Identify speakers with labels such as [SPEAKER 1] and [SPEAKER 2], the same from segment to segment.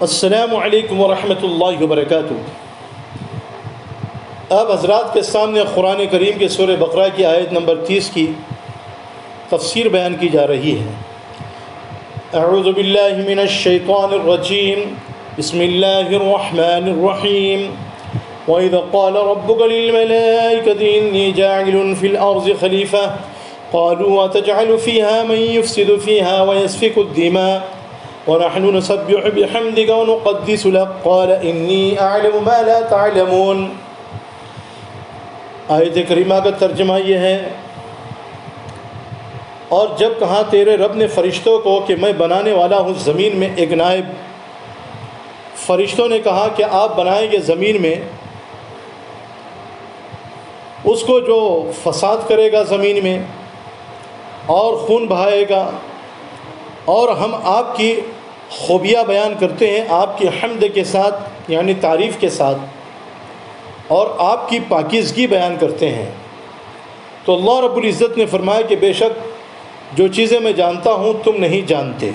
[SPEAKER 1] السلام علیکم ورحمۃ اللہ وبرکاتہ۔ اب حضرات کے سامنے قرآن کریم کے سورہ بقرہ کی آیت نمبر 30 کی تفسیر بیان کی جا رہی ہے۔ اعوذ باللہ من الشیطان الرجیم، بسم اللہ الرحمن الرحیم۔ وَإِذَا قَالَ رَبُّكَ لِلْمَلَائِكَةِ إِنِّي جَاعِلٌ فِي الْأَرْضِ خَلِيفَةً قَالُوا أَتَجْعَلُ فِيهَا مَن يُفْسِدُ فِيهَا وَيَسْفِكُ الدِّمَاءَ وَنَحْنُ نُسَبِّحُ بِحَمْدِكَ وَنُقَدِّسُ لَكَ قَالَ إِنِّي أَعْلَمُ مَا لَا تَعْلَمُونَ۔ آیت کریمہ کا ترجمہ یہ ہے، اور جب کہا تیرے رب نے فرشتوں کو کہ میں بنانے والا ہوں زمین میں ایک نائب، فرشتوں نے کہا کہ آپ بنائیں گے زمین میں اس کو جو فساد کرے گا زمین میں اور خون بہائے گا، اور ہم آپ کی خوبیاں بیان کرتے ہیں آپ کی حمد کے ساتھ، یعنی تعریف کے ساتھ، اور آپ کی پاکیزگی بیان کرتے ہیں۔ تو اللہ رب العزت نے فرمایا کہ بے شک جو چیزیں میں جانتا ہوں تم نہیں جانتے۔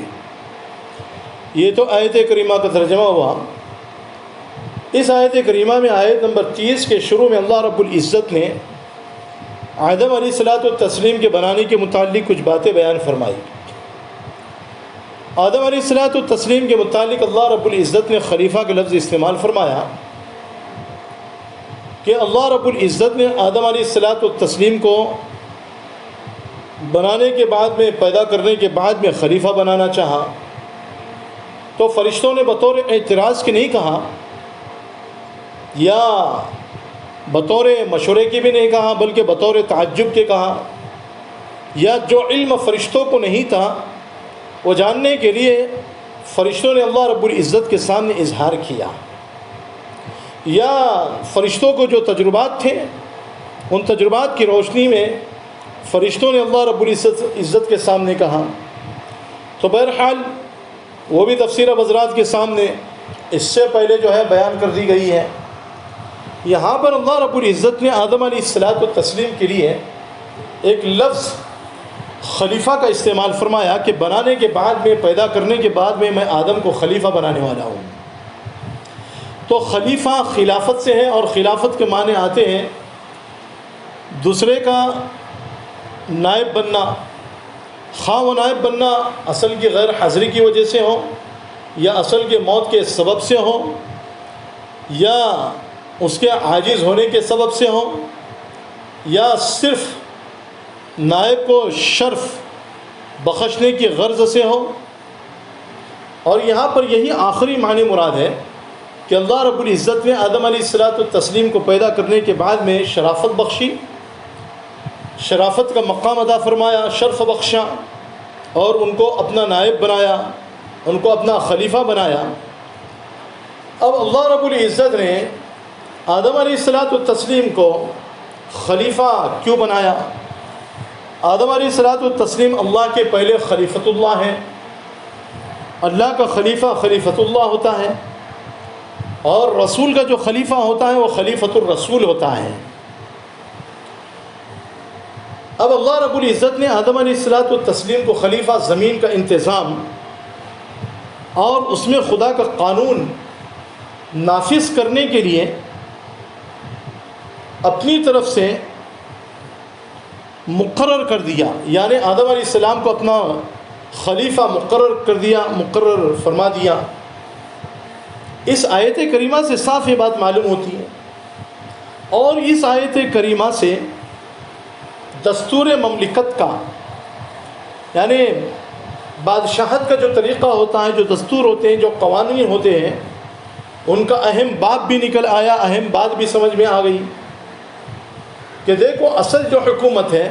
[SPEAKER 1] یہ تو آیت کریمہ کا ترجمہ ہوا۔ اس آیت کریمہ میں آیت نمبر 30 کے شروع میں اللہ رب العزت نے آدم علیہ الصلوۃ والتسلیم کے بنانے کے متعلق کچھ باتیں بیان فرمائی۔ آدم علیہ الصلوۃ والتسلیم کے متعلق اللہ رب العزت نے خلیفہ کا لفظ استعمال فرمایا کہ اللہ رب العزت نے آدم علیہ الصلوۃ والتسلیم کو بنانے کے بعد میں، پیدا کرنے کے بعد میں خلیفہ بنانا چاہا، تو فرشتوں نے بطور اعتراض کے نہیں کہا یا بطور مشورے کی بھی نہیں کہا، بلکہ بطور تعجب کے کہا، یا جو علم فرشتوں کو نہیں تھا وہ جاننے کے لیے فرشتوں نے اللہ رب العزت کے سامنے اظہار کیا، یا فرشتوں کو جو تجربات تھے ان تجربات کی روشنی میں فرشتوں نے اللہ رب العزت کے سامنے کہا۔ تو بہرحال وہ بھی تفسیر اب حضرات کے سامنے اس سے پہلے جو ہے بیان کر دی گئی ہے۔ یہاں پر اللہ رب العزت نے آدم علیہ الصلوۃ والتسلیم کے لیے ایک لفظ خلیفہ کا استعمال فرمایا کہ بنانے کے بعد میں، پیدا کرنے کے بعد میں آدم کو خلیفہ بنانے والا ہوں۔ تو خلیفہ خلافت سے ہے، اور خلافت کے معنی آتے ہیں دوسرے کا نائب بننا، خواہ وہ نائب بننا اصل کی غیر حاضری کی وجہ سے ہو، یا اصل کے موت کے سبب سے ہو، یا اس کے عاجز ہونے کے سبب سے ہو، یا صرف نائب کو شرف بخشنے کی غرض سے ہو۔ اور یہاں پر یہی آخری معنی مراد ہے کہ اللہ رب العزت نے آدم علیہ الصلوۃ والتسلیم کو پیدا کرنے کے بعد میں شرافت بخشی، شرافت کا مقام ادا فرمایا، شرف بخشا، اور ان کو اپنا نائب بنایا، ان کو اپنا خلیفہ بنایا۔ اب اللہ رب العزت نے آدم علیہ الصلوۃ والتسلیم کو خلیفہ کیوں بنایا؟ آدم علیہ الصلوۃ والتسلیم اللہ کے پہلے خلیفۃ اللہ ہیں۔ اللہ کا خلیفہ خلیفۃ اللہ ہوتا ہے، اور رسول کا جو خلیفہ ہوتا ہے وہ خلیفۃ الرسول ہوتا ہے۔ اب اللہ رب العزت نے آدم علیہ الصلوۃ والتسلیم کو خلیفہ، زمین کا انتظام اور اس میں خدا کا قانون نافذ کرنے کے لیے اپنی طرف سے مقرر کر دیا، یعنی آدم علیہ السلام کو اپنا خلیفہ مقرر کر دیا، مقرر فرما دیا۔ اس آیت کریمہ سے صاف یہ بات معلوم ہوتی ہے، اور اس آیت کریمہ سے دستور مملکت کا، یعنی بادشاہت کا جو طریقہ ہوتا ہے، جو دستور ہوتے ہیں، جو قوانین ہوتے ہیں، ان کا اہم باب بھی نکل آیا، اہم بات بھی سمجھ میں آ گئی کہ دیکھو اصل جو حکومت ہے،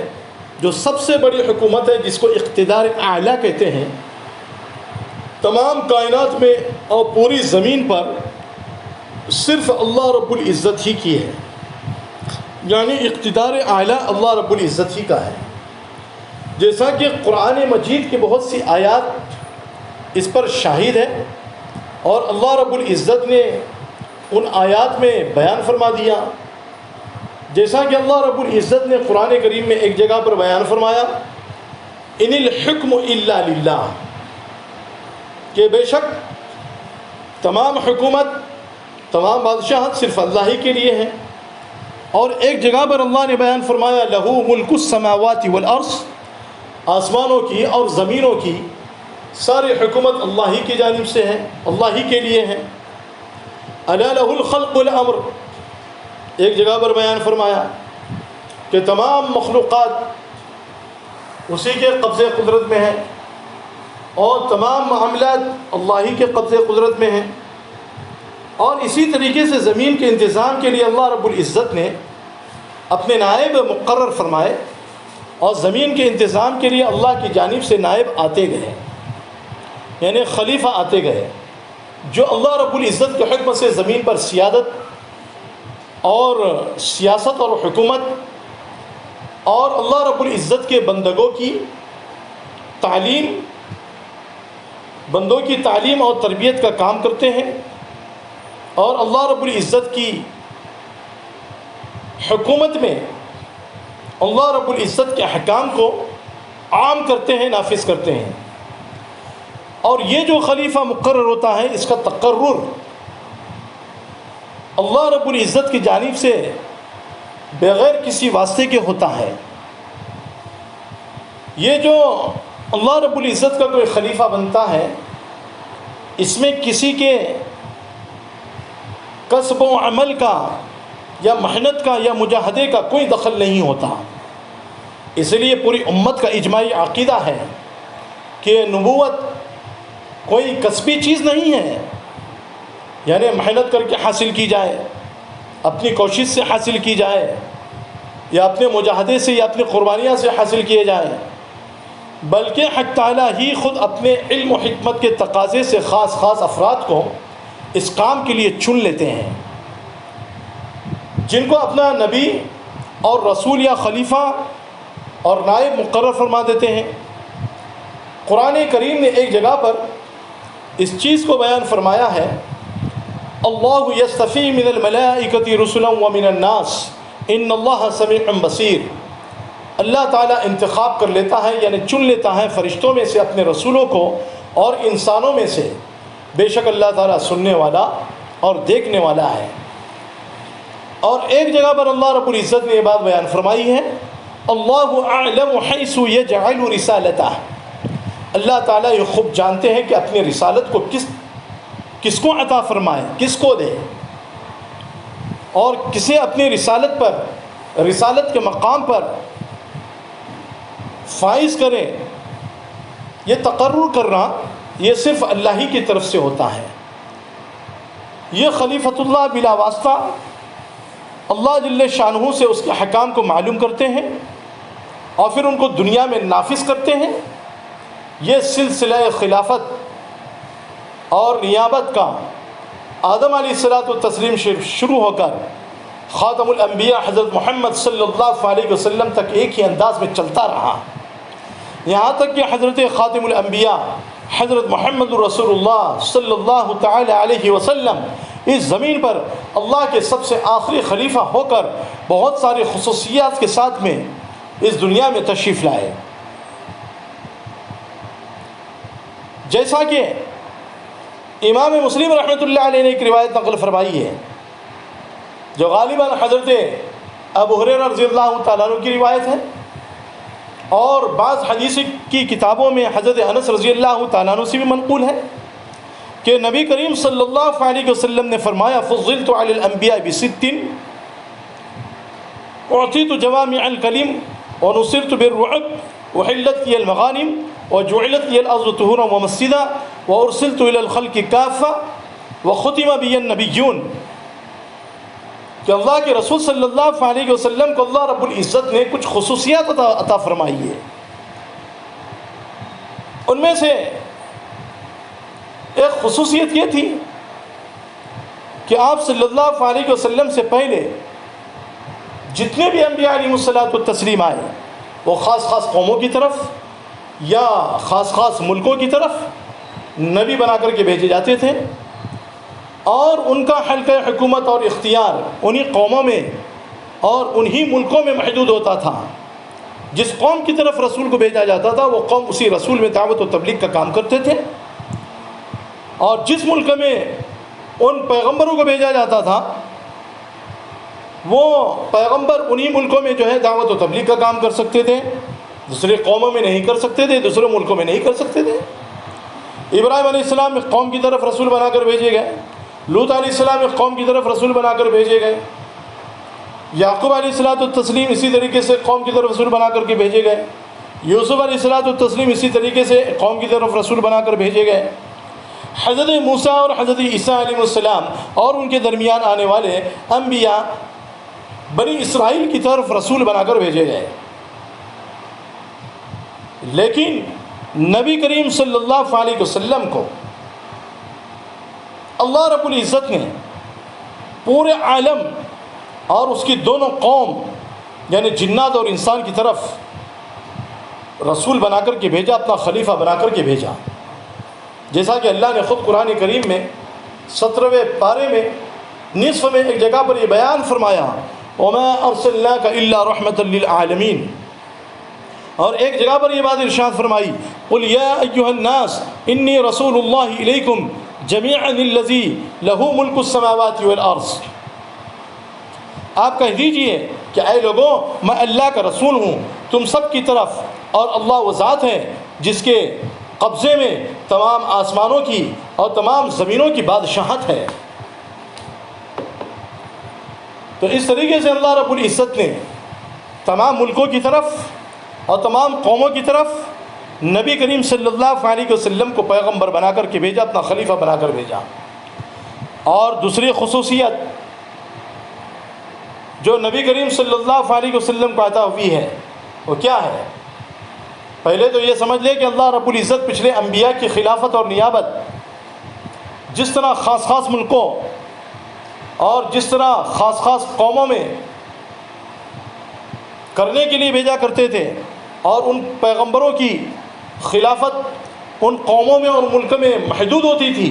[SPEAKER 1] جو سب سے بڑی حکومت ہے، جس کو اقتدار اعلیٰ کہتے ہیں، تمام کائنات میں اور پوری زمین پر صرف اللہ رب العزت ہی کی ہے، یعنی اقتدار اعلیٰ اللہ رب العزت ہی کا ہے۔ جیسا کہ قرآن مجید کی بہت سی آیات اس پر شاہد ہے، اور اللہ رب العزت نے ان آیات میں بیان فرما دیا۔ جیسا کہ اللہ رب العزت نے قرآن کریم میں ایک جگہ پر بیان فرمایا، ان الحکم الا للہ، کہ بے شک تمام حکومت، تمام بادشاہت صرف اللہ ہی کے لیے ہے۔ اور ایک جگہ پر اللہ نے بیان فرمایا لہو ملک السماوات والارض، آسمانوں کی اور زمینوں کی ساری حکومت اللہ ہی کی جانب سے ہے، اللہ ہی کے لیے ہے۔ الا لہ الخلق والامر، ایک جگہ پر بیان فرمایا کہ تمام مخلوقات اسی کے قبضے قدرت میں ہیں اور تمام معاملات اللہ ہی کے قبضے قدرت میں ہیں۔ اور اسی طریقے سے زمین کے انتظام کے لیے اللہ رب العزت نے اپنے نائب مقرر فرمائے، اور زمین کے انتظام کے لیے اللہ کی جانب سے نائب آتے گئے، یعنی خلیفہ آتے گئے جو اللہ رب العزت کے حکم سے زمین پر سیادت اور سیاست اور حکومت اور اللہ رب العزت کے بندوں کی تعلیم اور تربیت کا کام کرتے ہیں، اور اللہ رب العزت کی حکومت میں اللہ رب العزت کے احکام کو عام کرتے ہیں، نافذ کرتے ہیں۔ اور یہ جو خلیفہ مقرر ہوتا ہے، اس کا تقرر اللہ رب العزت کی جانب سے بغیر کسی واسطے کے ہوتا ہے۔ یہ جو اللہ رب العزت کا کوئی خلیفہ بنتا ہے، اس میں کسی کے کسب و عمل کا یا محنت کا یا مجاہدے کا کوئی دخل نہیں ہوتا۔ اس لیے پوری امت کا اجماعی عقیدہ ہے کہ نبوت کوئی کسبی چیز نہیں ہے، یعنی محنت کر کے حاصل کی جائے، اپنی کوشش سے حاصل کی جائے، یا اپنے مجاہدے سے یا اپنی قربانیاں سے حاصل کیے جائے، بلکہ حق تعالیٰ ہی خود اپنے علم و حکمت کے تقاضے سے خاص افراد کو اس کام کے لیے چن لیتے ہیں، جن کو اپنا نبی اور رسول یا خلیفہ اور نائب مقرر فرما دیتے ہیں۔ قرآن کریم نے ایک جگہ پر اس چیز کو بیان فرمایا ہے، اللہ یستفی من الملائکۃ رسلا ومن الناس ان اللہ سمیع بصیر۔ اللہ تعالیٰ انتخاب کر لیتا ہے، یعنی چن لیتا ہے فرشتوں میں سے اپنے رسولوں کو اور انسانوں میں سے، بے شک اللہ تعالیٰ سننے والا اور دیکھنے والا ہے۔ اور ایک جگہ پر اللہ رب العزت نے یہ بات بیان فرمائی ہے، اللہ اعلم حیث یجعل رسالتہ، اللہ تعالیٰ یہ خوب جانتے ہیں کہ اپنی رسالت کو کس کو عطا فرمائے، کس کو دے، اور کسے اپنی رسالت پر، رسالت کے مقام پر فائز کرے۔ یہ تقرر کرنا یہ صرف اللہ ہی کی طرف سے ہوتا ہے۔ یہ خلیفۃ اللہ بلا واسطہ اللہ جل شانہ سے اس کے حکام کو معلوم کرتے ہیں اور پھر ان کو دنیا میں نافذ کرتے ہیں۔ یہ سلسلہ خلافت اور نیابت کا آدم علیہ الصلاۃ والتسلیم شروع ہو کر خاتم الانبیاء حضرت محمد صلی اللہ علیہ وسلم تک ایک ہی انداز میں چلتا رہا، یہاں تک کہ حضرت خاتم الانبیاء حضرت محمد رسول اللہ صلی اللہ تعالی علیہ وسلم اس زمین پر اللہ کے سب سے آخری خلیفہ ہو کر بہت ساری خصوصیات کے ساتھ میں اس دنیا میں تشریف لائے۔ جیسا کہ امام مسلم رحمۃ اللہ علیہ نے ایک روایت نقل فرمائی ہے جو غالباً حضرت ابو ہریرہ رضی اللہ تعالیٰ عنہ کی روایت ہے، اور بعض حدیث کی کتابوں میں حضرت انس رضی اللہ تعالیٰ عنہ سے بھی منقول ہے کہ نبی کریم صلی اللہ علیہ وسلم نے فرمایا فضلت علی الانبیاء بست اعطیت جوامع الکلم ونصرت بالرعب وحلت لی المغانم وجعلت لی الارض طہورا ومسجدا وارسلت الى الخلق کافہ وختم بی النبیون، کہ اللہ کے رسول صلی اللہ علیہ وسلم کو اللہ رب العزت نے کچھ خصوصیات عطا فرمائی ہے۔ ان میں سے ایک خصوصیت یہ تھی کہ آپ صلی اللہ علیہ وسلم سے پہلے جتنے بھی انبیاء علیہ الصلوۃ والتسلیم آئے، وہ خاص قوموں کی طرف یا خاص ملکوں کی طرف نبی بنا کر کے بھیجے جاتے تھے، اور ان کا حلقہ حکومت اور اختیار انہی قوموں میں اور انہی ملکوں میں محدود ہوتا تھا۔ جس قوم کی طرف رسول کو بھیجا جاتا تھا وہ قوم اسی رسول میں دعوت و تبلیغ کا کام کرتے تھے، اور جس ملک میں ان پیغمبروں کو بھیجا جاتا تھا وہ پیغمبر انہی ملکوں میں جو ہے دعوت و تبلیغ کا کام کر سکتے تھے، دوسرے قوموں میں نہیں کر سکتے تھے، دوسرے ملکوں میں نہیں کر سکتے تھے۔ ابراہیم علیہ السلام ایک قوم کی طرف رسول بنا کر بھیجے گئے، لوط علیہ السلام ایک قوم کی طرف رسول بنا کر بھیجے گئے، یعقوب علیہ الصلوۃ والتسلیم اسی طریقے سے قوم کی طرف رسول بنا کر کے بھیجے گئے، یوسف علیہ الصلوۃ والتسلیم اسی طریقے سے قوم کی طرف رسول بنا کر بھیجے گئے۔ حضرت موسیٰ اور حضرت عیسیٰ علیہ السلام اور ان کے درمیان آنے والے انبیاء بنی اسرائیل کی طرف رسول بنا کر بھیجے گئے، لیکن نبی کریم صلی اللہ علیہ وسلم کو اللہ رب العزت نے پورے عالم اور اس کی دونوں قوم یعنی جنات اور انسان کی طرف رسول بنا کر کے بھیجا، اپنا خلیفہ بنا کر کے بھیجا، جیسا کہ اللہ نے خود قرآن کریم میں 17ویں پارے میں نصف میں ایک جگہ پر یہ بیان فرمایا وَمَا أَرْسَلْنَاكَ إِلَّا رَحْمَةً لِلْعَالَمِينَ، اور ایک جگہ پر یہ بات ارشاد فرمائی قُلْ يَا أَيُّهَا النَّاسِ إِنِّي رَسُولُ اللَّهِ إِلَيْكُمْ جَمِيعًا الَّذِي لَهُ مُلْكُ السَّمَاوَاتِ وَالْأَرْضِ، آپ کہہ دیجئے کہ اے لوگوں میں اللہ کا رسول ہوں تم سب کی طرف، اور اللہ وہ ذات ہے جس کے قبضے میں تمام آسمانوں کی اور تمام زمینوں کی بادشاہت ہے۔ تو اس طریقے سے اللہ رب العزت نے تمام ملکوں کی طرف اور تمام قوموں کی طرف نبی کریم صلی اللہ علیہ وسلم کو پیغمبر بنا کر کے بھیجا، اپنا خلیفہ بنا کر بھیجا۔ اور دوسری خصوصیت جو نبی کریم صلی اللہ علیہ وسلم کو عطا ہوئی ہے وہ کیا ہے؟ پہلے تو یہ سمجھ لے کہ اللہ رب العزت پچھلے انبیاء کی خلافت اور نیابت جس طرح خاص خاص ملکوں اور جس طرح خاص خاص قوموں میں کرنے کے لیے بھیجا کرتے تھے، اور ان پیغمبروں کی خلافت ان قوموں میں اور ملک میں محدود ہوتی تھی،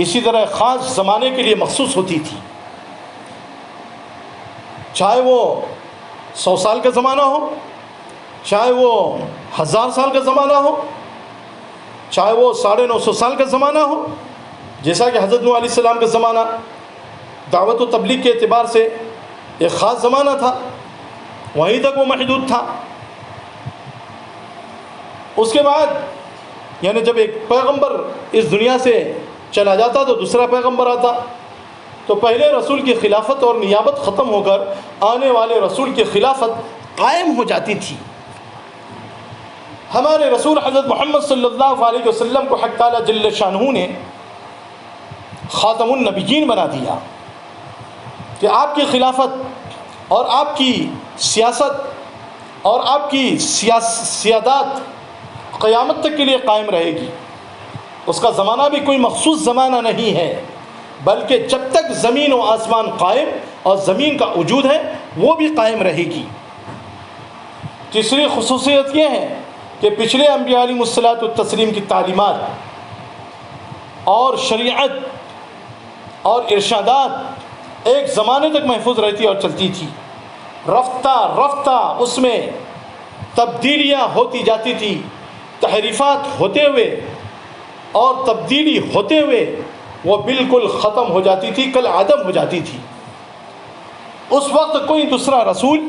[SPEAKER 1] اسی طرح خاص زمانے کے لیے مخصوص ہوتی تھی، چاہے وہ 100 سال کا زمانہ ہو، چاہے وہ 1000 سال کا زمانہ ہو، چاہے وہ 950 سال کا زمانہ ہو، جیسا کہ حضرت نوح علیہ السلام کا زمانہ دعوت و تبلیغ کے اعتبار سے ایک خاص زمانہ تھا، وہیں تک وہ محدود تھا۔ اس کے بعد یعنی جب ایک پیغمبر اس دنیا سے چلا جاتا تو دوسرا پیغمبر آتا، تو پہلے رسول کی خلافت اور نیابت ختم ہو کر آنے والے رسول کی خلافت قائم ہو جاتی تھی۔ ہمارے رسول حضرت محمد صلی اللہ علیہ وسلم کو حق تعالیٰ جل شانہ نے خاتم النبیین بنا دیا کہ آپ کی خلافت اور آپ کی سیاست اور آپ کی سیادات قیامت تک کے لیے قائم رہے گی۔ اس کا زمانہ بھی کوئی مخصوص زمانہ نہیں ہے، بلکہ جب تک زمین و آسمان قائم اور زمین کا وجود ہے وہ بھی قائم رہے گی۔ تیسری خصوصیت یہ ہے کہ پچھلے انبیاء علیہ الصلوۃ والتسلیم کی تعلیمات اور شریعت اور ارشادات ایک زمانے تک محفوظ رہتی اور چلتی تھی، رفتہ رفتہ اس میں تبدیلیاں ہوتی جاتی تھی، تحریفات ہوتے ہوئے اور تبدیلی ہوتے ہوئے وہ بالکل ختم ہو جاتی تھی، کل عدم ہو جاتی تھی۔ اس وقت کوئی دوسرا رسول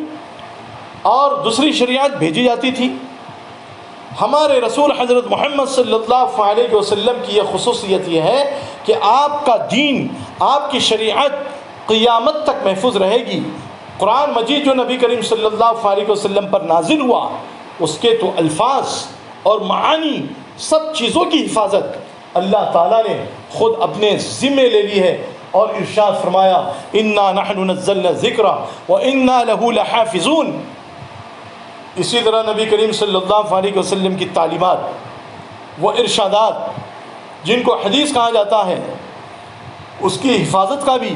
[SPEAKER 1] اور دوسری شریعت بھیجی جاتی تھی۔ ہمارے رسول حضرت محمد صلی اللہ علیہ وسلم کی یہ خصوصیت یہ ہے کہ آپ کا دین، آپ کی شریعت قیامت تک محفوظ رہے گی۔ قرآن مجید جو نبی کریم صلی اللہ علیہ وسلم پر نازل ہوا، اس کے تو الفاظ اور معانی سب چیزوں کی حفاظت اللہ تعالیٰ نے خود اپنے ذمے لے لی ہے، اور ارشاد فرمایا انا نحن نزلنا الذکر وانا له لحافظون۔ اسی طرح نبی کریم صلی اللہ علیہ وسلم کی تعلیمات وہ ارشادات جن کو حدیث کہا جاتا ہے، اس کی حفاظت کا بھی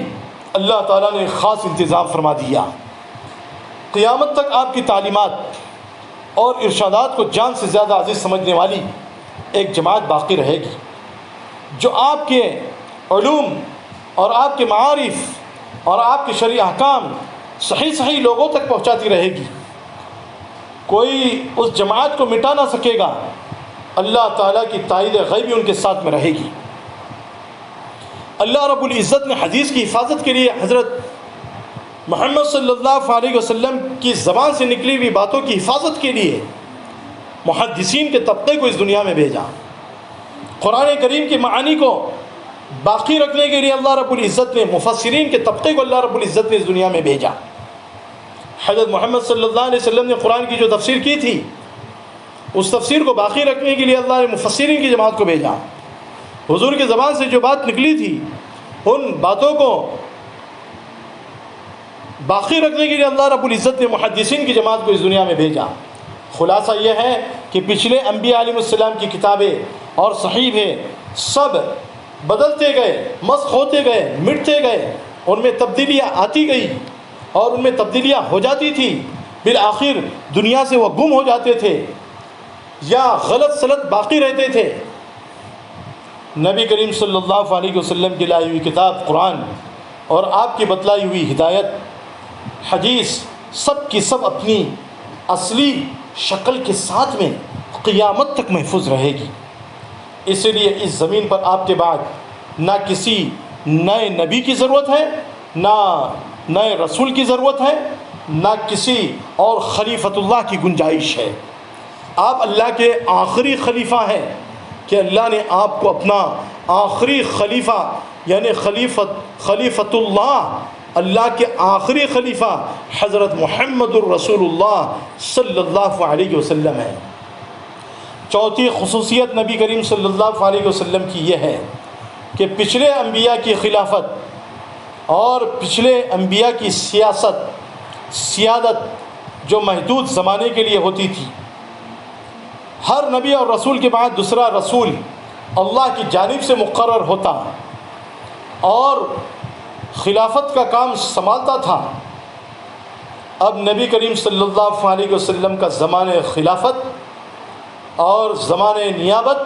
[SPEAKER 1] اللہ تعالیٰ نے خاص انتظام فرما دیا۔ قیامت تک آپ کی تعلیمات اور ارشادات کو جان سے زیادہ عزیز سمجھنے والی ایک جماعت باقی رہے گی، جو آپ کے علوم اور آپ کے معارف اور آپ کے شرعی احکام صحیح لوگوں تک پہنچاتی رہے گی۔ کوئی اس جماعت کو مٹا نہ سکے گا، اللہ تعالیٰ کی تائید غیبی ان کے ساتھ میں رہے گی۔ اللہ رب العزت نے حدیث کی حفاظت کے لیے حضرت محمد صلی اللہ علیہ وسلم کی زبان سے نکلی ہوئی باتوں کی حفاظت کے لیے محدثین کے طبقے کو اس دنیا میں بھیجا. قرآن کریم کے معانی کو باقی رکھنے کے لیے اللہ رب العزت نے مفسرین کے طبقے کو اللہ رب العزت نے اس دنیا میں بھیجا. حضرت محمد صلی اللہ علیہ وسلم نے قرآن کی جو تفسیر کی تھی اس تفسیر کو باقی رکھنے کے لیے اللہ نے مفسرین کی جماعت کو بھیجا. حضور کی زبان سے جو بات نکلی تھی ان باتوں کو باقی رکھنے کے لیے اللہ رب العزت نے محدثین کی جماعت کو اس دنیا میں بھیجا. خلاصہ یہ ہے کہ پچھلے انبیاء علیہ السلام کی کتابیں اور صحیفے سب بدلتے گئے، مسخ ہوتے گئے، مٹتے گئے، ان میں تبدیلیاں آتی گئی اور ان میں تبدیلیاں ہو جاتی تھی. بالآخر دنیا سے وہ گم ہو جاتے تھے یا غلط سلط باقی رہتے تھے. نبی کریم صلی اللہ علیہ وسلم کی لائی ہوئی کتاب قرآن اور آپ کی بتلائی ہوئی ہدایت حدیث سب کی سب اپنی اصلی شکل کے ساتھ میں قیامت تک محفوظ رہے گی. اس لیے اس زمین پر آپ کے بعد نہ کسی نئے نبی کی ضرورت ہے، نہ نئے رسول کی ضرورت ہے، نہ کسی اور خلیفۃ اللہ کی گنجائش ہے. آپ اللہ کے آخری خلیفہ ہیں کہ اللہ نے آپ کو اپنا آخری خلیفہ یعنی خلیفۃ اللہ، اللہ کے آخری خلیفہ حضرت محمد الرسول اللہ صلی اللہ علیہ وسلم ہے. چوتھی خصوصیت نبی کریم صلی اللہ علیہ وسلم کی یہ ہے کہ پچھلے انبیاء کی خلافت اور پچھلے انبیاء کی سیادت جو محدود زمانے کے لیے ہوتی تھی، ہر نبی اور رسول کے بعد دوسرا رسول اللہ کی جانب سے مقرر ہوتا اور خلافت کا کام سنبھالتا تھا. اب نبی کریم صلی اللہ علیہ وسلم کا زمانہ خلافت اور زمانہ نیابت،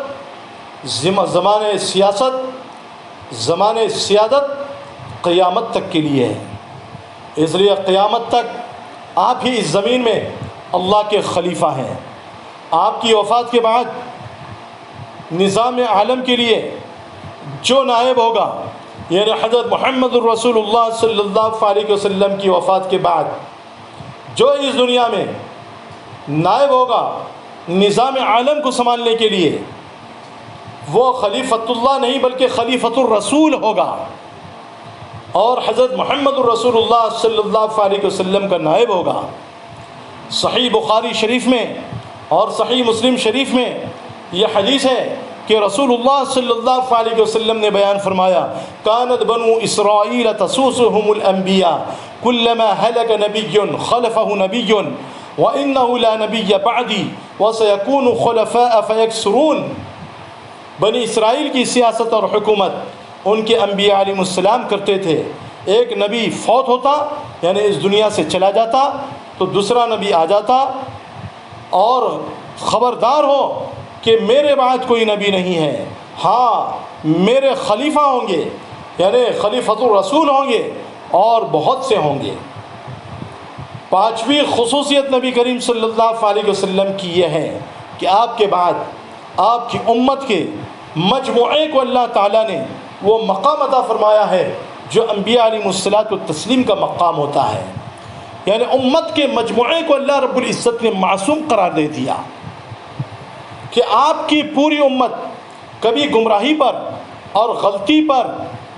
[SPEAKER 1] زمانہ سیاست، زمانہ سیادت قیامت تک کے لیے ہے. اس لیے قیامت تک آپ ہی اس زمین میں اللہ کے خلیفہ ہیں. آپ کی وفات کے بعد نظام عالم کے لیے جو نائب ہوگا یعنی حضرت محمد الرسول اللہ صلی اللہ علیہ وسلم کی وفات کے بعد جو اس دنیا میں نائب ہوگا نظام عالم کو سنبھالنے کے لیے، وہ خلیفۃ اللہ نہیں بلکہ خلیفۃ الرسول ہوگا اور حضرت محمد الرسول اللہ صلی اللہ علیہ وسلم کا نائب ہوگا. صحیح بخاری شریف میں اور صحیح مسلم شریف میں یہ حدیث ہے کہ رسول اللہ صلی اللہ علیہ وسلم نے بیان فرمایا، کانت بنو اسرائیل تسوسهم الانبیاء کلما ہلک نبی خلفہ نبی وانہ لا نبی بعدی وسیکون خلفاء فیکثرون. بنی اسرائیل کی سیاست اور حکومت ان کے انبیاء علیہ السلام کرتے تھے. ایک نبی فوت ہوتا یعنی اس دنیا سے چلا جاتا تو دوسرا نبی آ جاتا اور خبردار ہو کہ میرے بعد کوئی نبی نہیں ہے، ہاں میرے خلیفہ ہوں گے یعنی خلیفۃ الرسول ہوں گے اور بہت سے ہوں گے. پانچویں خصوصیت نبی کریم صلی اللہ علیہ وسلم کی یہ ہے کہ آپ کے بعد آپ کی امت کے مجموعے کو اللہ تعالیٰ نے وہ مقام عطا فرمایا ہے جو انبیاء علیہ الصلاۃ والتسلیم کا مقام ہوتا ہے. یعنی امت کے مجموعے کو اللہ رب العزت نے معصوم قرار دے دیا کہ آپ کی پوری امت کبھی گمراہی پر اور غلطی پر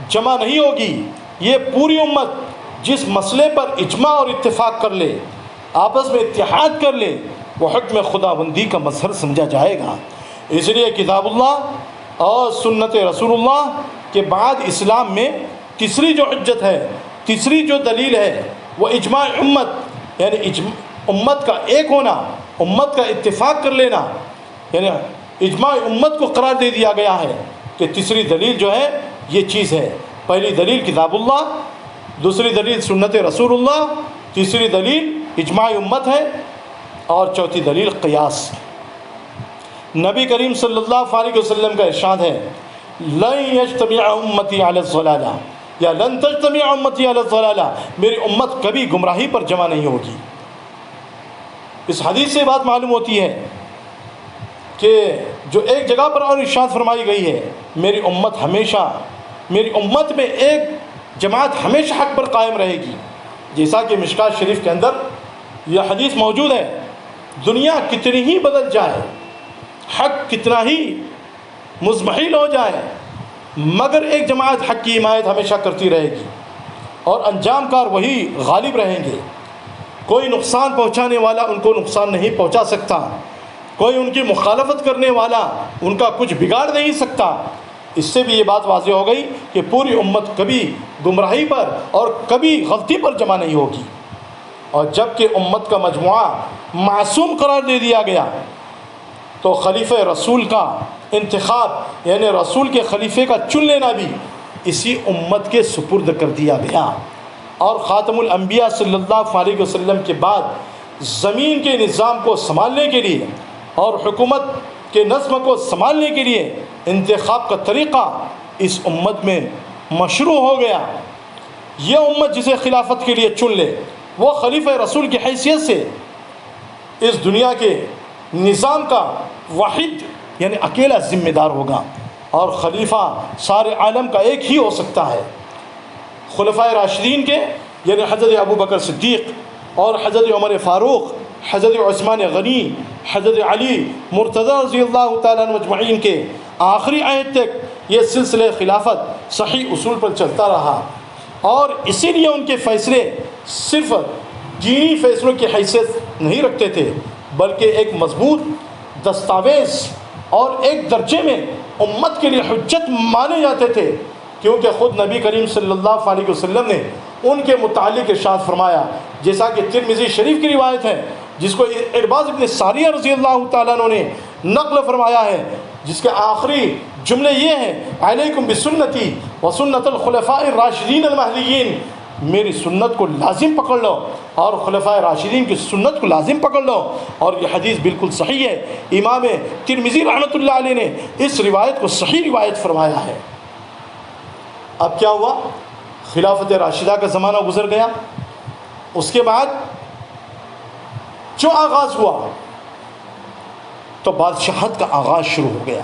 [SPEAKER 1] جمع نہیں ہوگی. یہ پوری امت جس مسئلے پر اجماع اور اتفاق کر لے، آپس میں اتحاد کر لے، وہ حکم خداوندی کا مظہر سمجھا جائے گا. اس لیے کتاب اللہ اور سنت رسول اللہ کے بعد اسلام میں تیسری جو حجت ہے، تیسری جو دلیل ہے وہ اجماع امت یعنی امت کا ایک ہونا، امت کا اتفاق کر لینا، یعنی اجماع امت کو قرار دے دیا گیا ہے کہ تیسری دلیل جو ہے یہ چیز ہے. پہلی دلیل کتاب اللہ، دوسری دلیل سنت رسول اللہ، تیسری دلیل اجماع امت ہے اور چوتھی دلیل قیاس. نبی کریم صلی اللہ علیہ وسلم کا ارشاد ہے، لن یجتمع امتی علی الضلالہ یا لن تجتمع امتی علی الضلالہ، میری امت کبھی گمراہی پر جمع نہیں ہوگی. اس حدیث سے بات معلوم ہوتی ہے کہ جو ایک جگہ پر اور ارشاد فرمائی گئی ہے، میری امت ہمیشہ میری امت میں ایک جماعت ہمیشہ حق پر قائم رہے گی. جیسا کہ مشکات شریف کے اندر یہ حدیث موجود ہے، دنیا کتنی ہی بدل جائے، حق کتنا ہی مزمحل ہو جائے، مگر ایک جماعت حق کی حمایت ہمیشہ کرتی رہے گی اور انجام کار وہی غالب رہیں گے. کوئی نقصان پہنچانے والا ان کو نقصان نہیں پہنچا سکتا، کوئی ان کی مخالفت کرنے والا ان کا کچھ بگاڑ نہیں سکتا. اس سے بھی یہ بات واضح ہو گئی کہ پوری امت کبھی گمراہی پر اور کبھی غلطی پر جمع نہیں ہوگی. اور جب کہ امت کا مجموعہ معصوم قرار دے دیا گیا تو خلیفہ رسول کا انتخاب یعنی رسول کے خلیفے کا چن لینا بھی اسی امت کے سپرد کر دیا گیا. اور خاتم الانبیاء صلی اللہ علیہ وسلم کے بعد زمین کے نظام کو سنبھالنے کے لیے اور حکومت کے نظم کو سنبھالنے کے لیے انتخاب کا طریقہ اس امت میں مشروع ہو گیا. یہ امت جسے خلافت کے لیے چن لے وہ خلیفہ رسول کی حیثیت سے اس دنیا کے نظام کا واحد یعنی اکیلا ذمہ دار ہوگا، اور خلیفہ سارے عالم کا ایک ہی ہو سکتا ہے. خلفائے راشدین کے یعنی حضرت ابو بکر صدیق اور حضرت عمر فاروق، حضرت عثمان غنی، حضرت علی مرتضی رضی اللہ تعالیٰ عنہ مجمعین کے آخری عہد تک یہ سلسلہ خلافت صحیح اصول پر چلتا رہا. اور اسی لیے ان کے فیصلے صرف دینی فیصلوں کی حیثیت نہیں رکھتے تھے، بلکہ ایک مضبوط دستاویز اور ایک درجے میں امت کے لیے حجت مانے جاتے تھے، کیونکہ خود نبی کریم صلی اللہ علیہ وسلم نے ان کے متعلق ارشاد فرمایا، جیسا کہ ترمذی شریف کی روایت ہے جس کو ارباز ابن ساریہ رضی اللہ تعالیٰ عنہ نے نقل فرمایا ہے، جس کے آخری جملے یہ ہیں: علیکم بسنتی وسنت الخلفاء الراشدین المہدیین، میری سنت کو لازم پکڑ لو اور خلفاء راشدین کی سنت کو لازم پکڑ لو. اور یہ حدیث بالکل صحیح ہے. امام ترمذی رحمۃ اللہ علیہ نے اس روایت کو صحیح روایت فرمایا ہے. اب کیا ہوا؟ خلافت راشدہ کا زمانہ گزر گیا. اس کے بعد جو آغاز ہوا تو بادشاہت کا آغاز شروع ہو گیا.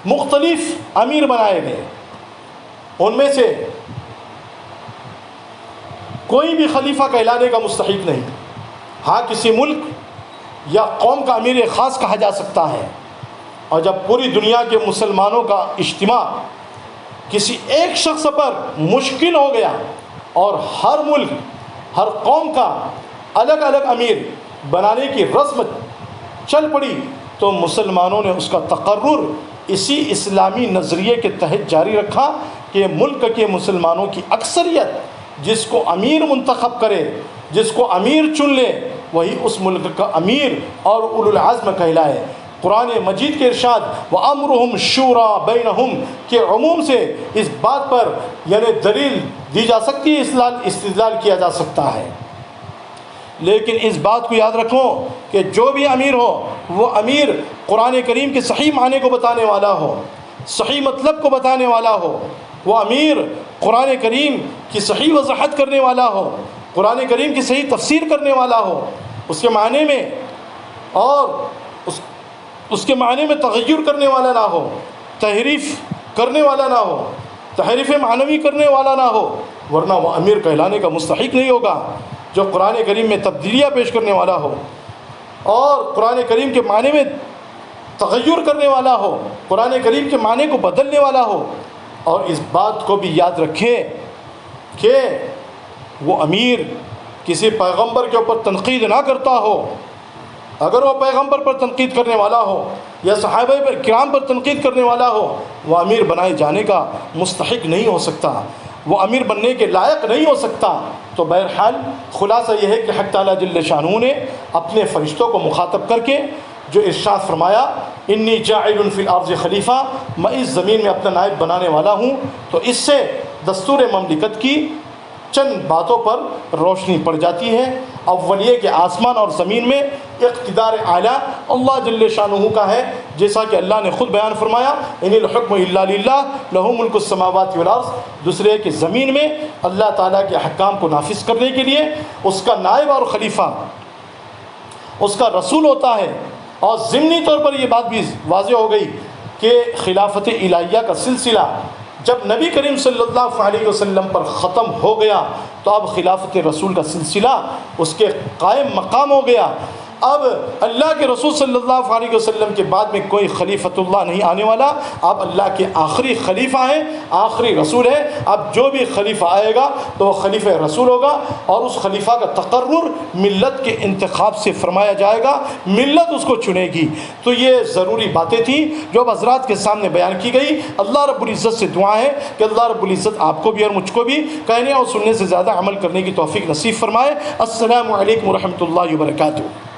[SPEAKER 1] مختلف امیر بنائے گئے، ان میں سے کوئی بھی خلیفہ کہلانے کا مستحق نہیں. ہاں کسی ملک یا قوم کا امیر خاص کہا جا سکتا ہے، اور جب پوری دنیا کے مسلمانوں کا اجتماع کسی ایک شخص پر مشکل ہو گیا اور ہر ملک ہر قوم کا الگ الگ امیر بنانے کی رسم چل پڑی، تو مسلمانوں نے اس کا تقرر اسی اسلامی نظریے کے تحت جاری رکھا کہ ملک کے مسلمانوں کی اکثریت جس کو امیر منتخب کرے، جس کو امیر چن لے، وہی اس ملک کا امیر اور اولو العزم کہلائے. قرآن مجید کے ارشاد وَأَمْرُهُمْ شُورَى بَيْنَهُمْ کے عموم سے اس بات پر یعنی دلیل دی جا سکتی ہے، استدلال کیا جا سکتا ہے. لیکن اس بات کو یاد رکھو کہ جو بھی امیر ہو وہ امیر قرآن کریم کے صحیح معنی کو بتانے والا ہو، صحیح مطلب کو بتانے والا ہو. وہ امیر قرآن کریم کی صحیح وضاحت کرنے والا ہو، قرآن کریم کی صحیح تفسیر کرنے والا ہو، اس کے معنی میں اور اس کے معنی میں تغیر کرنے والا نہ ہو، تحریف کرنے والا نہ ہو، تحریف معنوی کرنے والا نہ ہو، ورنہ وہ امیر کہلانے کا مستحق نہیں ہوگا. جو قرآن کریم میں تبدیلیاں پیش کرنے والا ہو اور قرآن کریم کے معنی میں تغیر کرنے والا ہو، قرآن کریم کے معنی کو بدلنے والا ہو. اور اس بات کو بھی یاد رکھیں کہ وہ امیر کسی پیغمبر کے اوپر تنقید نہ کرتا ہو. اگر وہ پیغمبر پر تنقید کرنے والا ہو یا صحابہ کرام پر تنقید کرنے والا ہو، وہ امیر بنائے جانے کا مستحق نہیں ہو سکتا، وہ امیر بننے کے لائق نہیں ہو سکتا. تو بہرحال خلاصہ یہ ہے کہ حق تعالیٰ جل شانہ نے اپنے فرشتوں کو مخاطب کر کے جو ارشاد فرمایا انی جاعل فی الارض خلیفہ، میں اس زمین میں اپنا نائب بنانے والا ہوں، تو اس سے دستور مملکت کی چند باتوں پر روشنی پڑ جاتی ہے. اول یہ کہ آسمان اور زمین میں اقتدار اعلیٰ اللہ جل شانہ کا ہے، جیسا کہ اللہ نے خود بیان فرمایا ان الحکم الا للہ لہ ملک السماوات والارض. دوسرے کہ زمین میں اللہ تعالیٰ کے احکام کو نافذ کرنے کے لیے اس کا نائب اور خلیفہ اس کا رسول ہوتا ہے. اور ضمنی طور پر یہ بات بھی واضح ہو گئی کہ خلافت الہیہ کا سلسلہ جب نبی کریم صلی اللہ علیہ وسلم پر ختم ہو گیا تو اب خلافت رسول کا سلسلہ اس کے قائم مقام ہو گیا. اب اللہ کے رسول صلی اللہ علیہ وسلم کے بعد میں کوئی خلیفۃ اللہ نہیں آنے والا. آپ اللہ کے آخری خلیفہ ہیں, آخری رسول ہے. اب جو بھی خلیفہ آئے گا تو وہ خلیفہ رسول ہوگا, اور اس خلیفہ کا تقرر ملت کے انتخاب سے فرمایا جائے گا, ملت اس کو چنے گی. تو یہ ضروری باتیں تھیں جو اب حضرات کے سامنے بیان کی گئی. اللہ رب العزت سے دعا ہے کہ اللہ رب العزت آپ کو بھی اور مجھ کو بھی کہنے اور سننے سے زیادہ عمل کرنے کی توفیق نصیب فرمائے. السلام علیکم ورحمۃ اللہ وبرکاتہ.